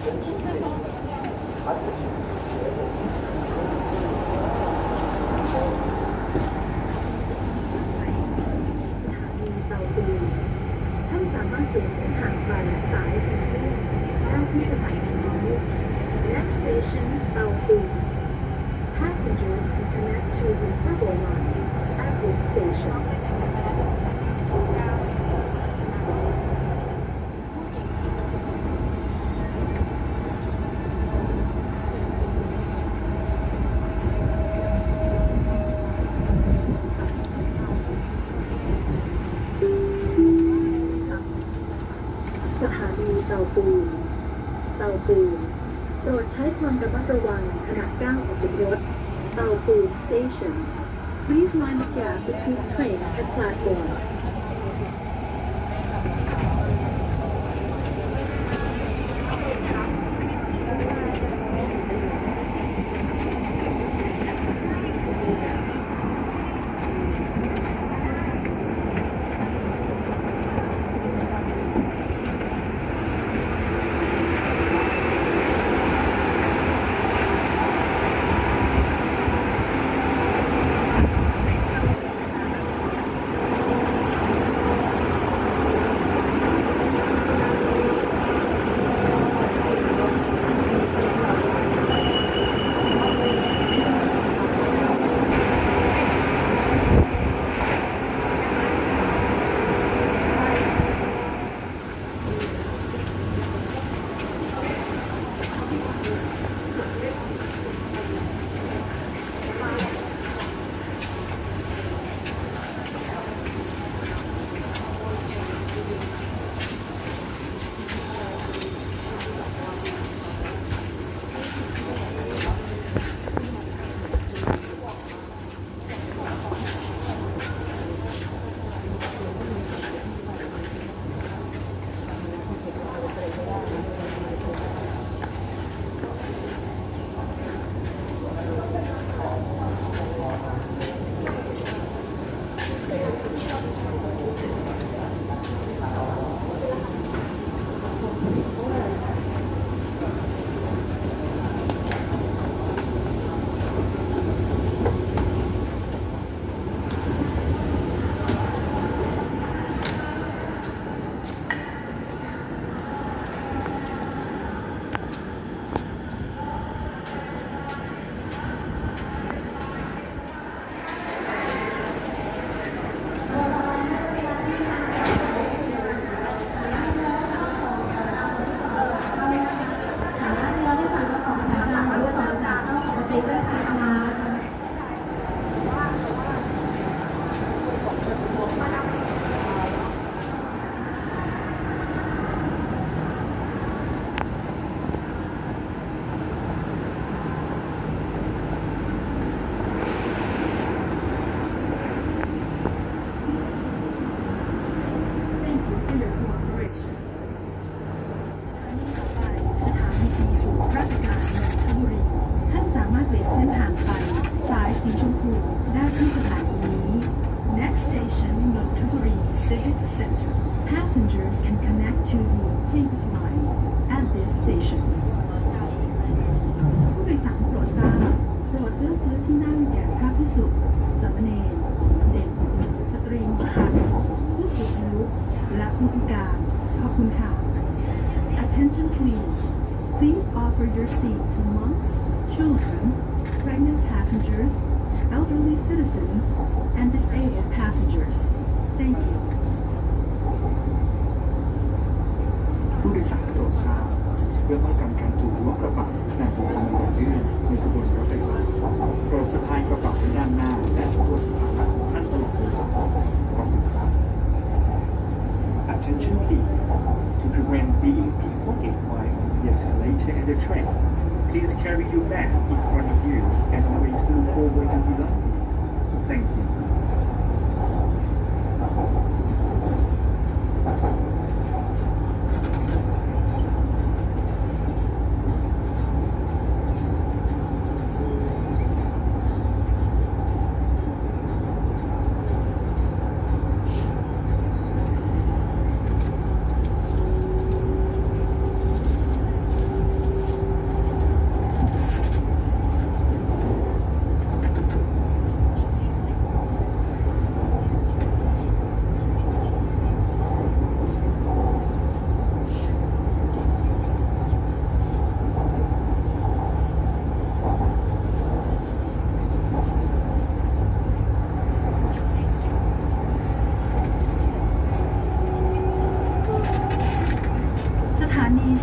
เตาปูนท่านสามารถเปลี่ยนเส้นทางไปสายสีม่วงได้ที่สถานีนี้ Next station เตาปูน Passengers can connect to the purple line at this station. สถานีเตาปูนโปรดใช้ความระมัดระวังขณะก้าวออกจากรถเตาปูน Station. Please mind the gap between train and platform. ได้ที่สถานีนี้ Next station นนทบุรี Civic Center. Passengers can connect to the Pink Line at this station. ผู้โดยสารโปรดทราบโปรดเลือกพื้นที่นั่งแก่พระภิกษุสามเณรเด็กสตรีมีครรภ์ผู้สูงอายุและผู้พิการขอบคุณค่ะ Attention please. Please offer your seat to monks, children, pregnant passengers, elderly citizens, and disabled passengers. Thank you. ผู้โดยสารโปรดทราบเพื่อป้องกันการถูกล้วงกระเป๋าขณะเดินทางต่อเนื่องในขบวนรถไฟฟ้าโปรดสะพายกระเป๋าไว้ด้านหน้าและสะพกสะพายของท่านตลอดเวลาขอบคุณครับ Attention please. To prevent being pickpocketed while on the escalator and the train, please carry your bag in front of you and always look over the below. Thank you.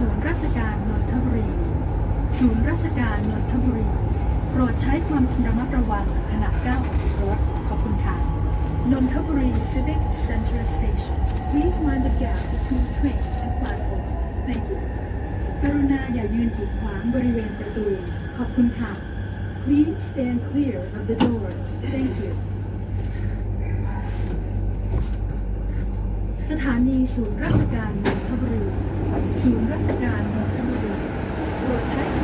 ศูนย์ราชการนนทบุรี ศูนย์ราชการนนทบุรี โปรดใช้ความระมัดระวังขณะก้าวออกจากรถ ขอบคุณค่ะ นนทบุรี Civic Center Station Please mind the gap between train and platform Thank you กรุณาอย่ายืนกีดขวางบริเวณประตู ขอบคุณค่ะ Please stand clear of the doors Thank you สถานีศูนย์ราชการนนทบุรี ศูนย์ราชการนนทบุรี โปรดใช้